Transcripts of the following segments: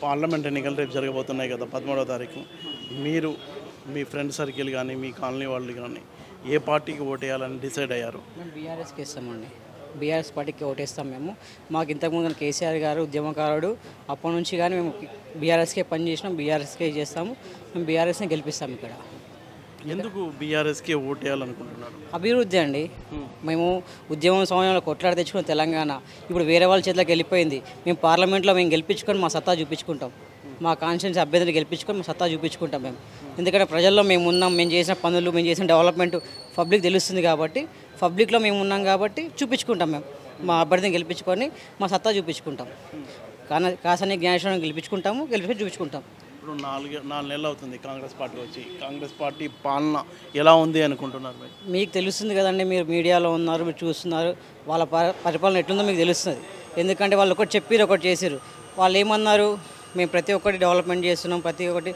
Parliament ఎన్నికలు రేపు జరగబోతున్నాయి కదా 13వ తారీఖు. మీరు మీ ఫ్రెండ్ సర్కిల్ కానీ మీ కాలనీ వాళ్ళు కానీ ఏ పార్టీకి ఓటేయాలని డిసైడ్ అయ్యారు? మేము బీఆర్ఎస్కి ఇస్తామండి. బీఆర్ఎస్ పార్టీకి ఓటేస్తాం మేము. మాకు ఇంతకుముందు కేసీఆర్ గారు ఉద్యమకారుడు, అప్పటి నుంచి కానీ మేము బీఆర్ఎస్కే పనిచేసినాం, బీఆర్ఎస్కే చేస్తాము. మేము బీఆర్ఎస్ని గెలిపిస్తాం. ఇక్కడ ఎందుకు బీఆర్ఎస్కే ఓటేయాలనుకుంటున్నారు? అభివృద్ధి అండి. మేము ఉద్యమం సమయంలో కొట్లాడి తెచ్చుకున్న తెలంగాణ ఇప్పుడు వేరే వాళ్ళ చేతిలోకి వెళ్ళిపోయింది. మేము పార్లమెంట్లో మేము గెలిపించుకొని మా సత్తా చూపించుకుంటాం. మా కాన్స్టిట్యూన్సీ అభ్యర్థిని గెలిపించుకొని మా సత్తా చూపించుకుంటాం మేము. ఎందుకంటే ప్రజల్లో మేము ఉన్నాం, మేము చేసిన పనులు, మేము చేసిన డెవలప్మెంట్ పబ్లిక్ తెలుస్తుంది కాబట్టి, పబ్లిక్లో మేము ఉన్నాం కాబట్టి చూపించుకుంటాం. మేము మా అభ్యర్థిని గెలిపించుకొని మా సత్తా చూపించుకుంటాం. కాసాని జ్ఞానేశ్వరం గెలిపించుకుంటాము, గెలిపించి చూపించుకుంటాం. ఇప్పుడు నాలుగు నెలలు అవుతుంది కాంగ్రెస్ పార్టీ వచ్చి. కాంగ్రెస్ పార్టీ పాలన ఎలా ఉంది అనుకుంటున్నారు? మీకు తెలుస్తుంది కదండి, మీరు మీడియాలో ఉన్నారు, మీరు చూస్తున్నారు. వాళ్ళ పరిపాలన ఎట్లుందో మీకు తెలుస్తుంది. ఎందుకంటే వాళ్ళు ఒకటి చెప్పారు, ఒకటి చేసారు. వాళ్ళు ఏమన్నారు, మేము ప్రతి ఒక్కటి డెవలప్మెంట్ చేస్తున్నాం, ప్రతి ఒక్కటి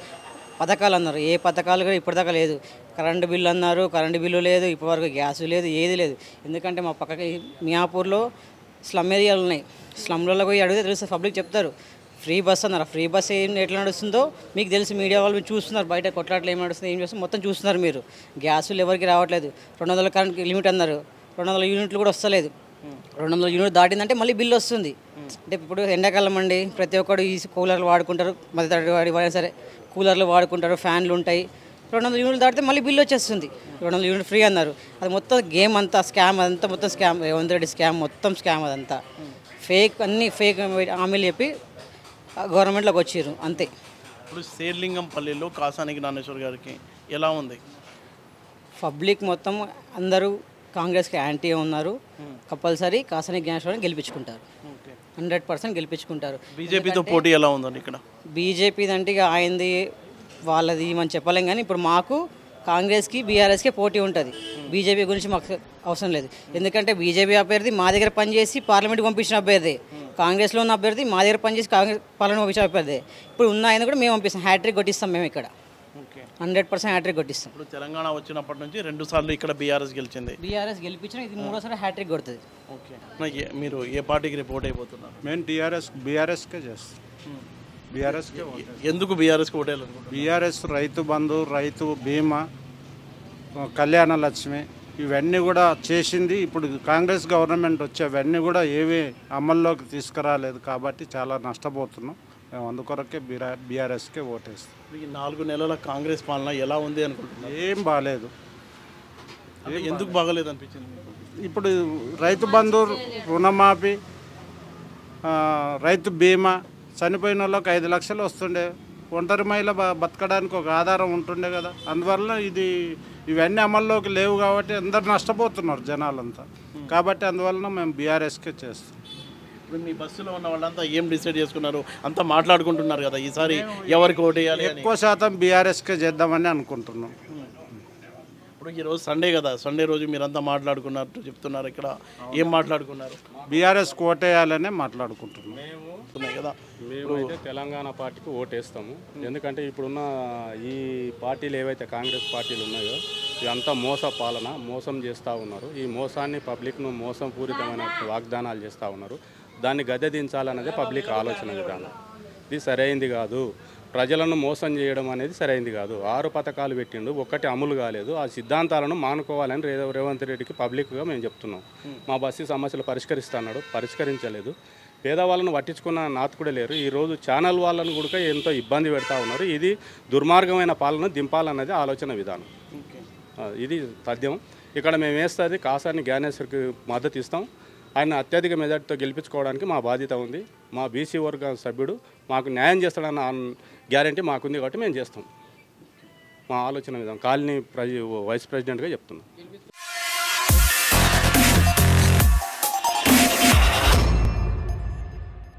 పథకాలు అన్నారు. ఏ పథకాలు కూడా ఇప్పటిదాకా లేదు. కరెంటు బిల్లు అన్నారు, కరెంటు బిల్లు లేదు, ఇప్పటివరకు గ్యాస్ లేదు, ఏది లేదు. ఎందుకంటే మా పక్కకి మియాపూర్లో స్లమ్ ఏరియాలు ఉన్నాయి. స్లమ్లలో పోయి అడిగితే తెలుస్తుంది, పబ్లిక్ చెప్తారు. ఫ్రీ బస్ అన్నారు. ఫ్రీ బస్ ఎట్లా నడుస్తుందో మీకు తెలిసి మీడియా వాళ్ళు మీరు చూస్తున్నారు. బయట కొట్లాట్లు ఏం నడుస్తుంది, ఏం చేస్తుంది మొత్తం చూస్తున్నారు మీరు. గ్యాసులు ఎవరికి రావట్లేదు. 200 కరెంట్ లిమిట్ అన్నారు, 200 యూనిట్లు కూడా వస్తలేదు. 200 యూనిట్ దాటిందంటే మళ్ళీ బిల్లు వస్తుంది. అంటే ఇప్పుడు ఎండాకాలం అండి, ప్రతి ఒక్కరు ఈ కూలర్లు వాడుకుంటారు, మధ్య వాడినా సరే కూలర్లు వాడుకుంటారు, ఫ్యాన్లు ఉంటాయి. 200 యూనిట్లు దాటితే మళ్ళీ బిల్లు వచ్చేస్తుంది. 200 యూనిట్ ఫ్రీ అన్నారు. అది మొత్తం గేమ్ అంతా స్కామ్, అదంతా మొత్తం స్కామ్. రేవంత్ రెడ్డి స్కామ్, మొత్తం స్కామ్. అదంతా ఫేక్, అన్ని ఫేక్ హామీలు చెప్పి గవర్నమెంట్లోకి వచ్చారు అంతే. ఇప్పుడు శేర్లింగంపల్లిలో కాసాని జ్ఞానేశ్వర్ గారికి ఎలా ఉంది? పబ్లిక్ మొత్తం అందరూ కాంగ్రెస్కి యాంటీ ఉన్నారు. కంపల్సరీ కాసాని జ్ఞానేశ్వరాన్ని గెలిపించుకుంటారు, 100% గెలిపించుకుంటారు. బీజేపీతో పోటీ ఎలా ఉందండి ఇక్కడ? బీజేపీది అంటే ఇక ఆయనది వాళ్ళది మనం చెప్పలేం. కానీ ఇప్పుడు మాకు కాంగ్రెస్కి బీఆర్ఎస్కే పోటీ ఉంటుంది. బీజేపీ గురించి మాకు అవసరం లేదు. ఎందుకంటే బీజేపీ అభ్యర్థి మా దగ్గర పనిచేసి పార్లమెంట్కి పంపించిన అభ్యర్థి, కాంగ్రెస్లో ఉన్న అభ్యర్థి మా దగ్గర పనిచేసి కాంగ్రెస్ పార్లమెంట్ పంపించిన అభ్యర్థి. ఇప్పుడు ఉన్న ఆయన కూడా మేము పంపిస్తాం. హ్యాట్రిక్ కొట్టిస్తాం మేము ఇక్కడ, 100% హ్యాట్రిక్ కొట్టిస్తాం. ఇప్పుడు తెలంగాణ వచ్చినప్పటి నుంచి 2 సార్లు ఇక్కడ బీఆర్ఎస్ గెలిచింది. బీఆర్ఎస్ గెలిపించిన ఇది 3వ సారి హ్యాట్రిక్ కొడుతుంది. ఓకే, మీరు ఏ పార్టీకి రిపోర్ట్ అయిపోతున్నారు? మేము బీఆర్ఎస్కే చేస్తాం. బీఆర్ఎస్కే. ఎందుకు బీఆర్ఎస్కి ఓటేయాలనుకుంటున్నారు? బీఆర్ఎస్ రైతు బంధు, రైతు బీమా, కళ్యాణ లక్ష్మి ఇవన్నీ కూడా చేసింది. ఇప్పుడు కాంగ్రెస్ గవర్నమెంట్ వచ్చి అవన్నీ కూడా ఏవి అమల్లోకి తీసుకురాలేదు కాబట్టి చాలా నష్టపోతున్నాం. మేము అందుకొరకే బీఆర్ఎస్కే ఓటేస్తాం. ఈ 4 నెలల కాంగ్రెస్ పాలన ఎలా ఉంది అనుకుంటున్నారు? ఏం బాగాలేదు. ఎందుకు బాగలేదు అనిపించింది? ఇప్పుడు రైతు బంధు, రుణమాఫీ, రైతు బీమా, చనిపోయిన వాళ్ళకి 5 లక్షలు వస్తుండే. ఒంటరి మహిళ బతకడానికి ఒక ఆధారం ఉంటుండే కదా. అందువల్ల ఇవన్నీ అమల్లోకి లేవు కాబట్టి అందరు నష్టపోతున్నారు జనాలంతా. కాబట్టి అందువలన మేము బీఆర్ఎస్కే చేస్తాం. ఇప్పుడు మీ బస్సులో ఉన్న వాళ్ళంతా ఏం డిసైడ్ చేసుకున్నారు? అంతా మాట్లాడుకుంటున్నారు కదా, ఈసారి ఎవరికి ఓటేయాలి? ఎక్కువ శాతం బీఆర్ఎస్కే చేద్దామని అనుకుంటున్నాం. ఇప్పుడు ఈరోజు సండే కదా, సండే రోజు మీరంతా మాట్లాడుకున్నట్టు చెప్తున్నారు. ఇక్కడ ఏం మాట్లాడుకున్నారు? బీఆర్ఎస్ ఓటేయాలనే మాట్లాడుకుంటున్నాం కదా. మేమైతే తెలంగాణ పార్టీకి ఓటేస్తాము. ఎందుకంటే ఇప్పుడున్న ఈ పార్టీలు ఏవైతే కాంగ్రెస్ పార్టీలు ఉన్నాయో ఇదంతా మోస పాలన, మోసం చేస్తూ ఉన్నారు. ఈ మోసాన్ని పబ్లిక్ను మోసం పూరితమైన వాగ్దానాలు చేస్తూ ఉన్నారు. దాన్ని గద్దెదించాలన్నదే పబ్లిక్ ఆలోచన విధానం. ఇది సరైంది కాదు. ప్రజలను మోసం చేయడం అనేది సరైంది కాదు. 6 పథకాలు పెట్టిండు, ఒక్కటి అమలు కాలేదు. ఆ సిద్ధాంతాలను మానుకోవాలని రేవంత్ రెడ్డికి పబ్లిక్గా మేము చెప్తున్నాం. మా బస్సు సమస్యలు పరిష్కరిస్తున్నాడు, పరిష్కరించలేదు. పేదవాళ్ళను పట్టించుకున్న నాతుకుడే లేరు. ఈరోజు ఛానల్ వాళ్ళను కూడా ఎంతో ఇబ్బంది పెడతా ఉన్నారు. ఇది దుర్మార్గమైన పాలన దింపాలన్నది ఆలోచన విధానం. ఇది తథ్యం. ఇక్కడ మేము వేస్తుంది కాసాని జ్ఞానేశ్వర్కి మద్దతు ఇస్తాం. ఆయన అత్యధిక మెజార్టీతో గెలిపించుకోవడానికి మా బాధ్యత ఉంది. మా బీసీ వర్గ సభ్యుడు మాకు న్యాయం చేస్తాడన్న గ్యారంటీ మాకుంది కాబట్టి మేము చేస్తాం. మా ఆలోచన విధానం కాలనీ వైస్ ప్రెసిడెంట్గా చెప్తున్నాం.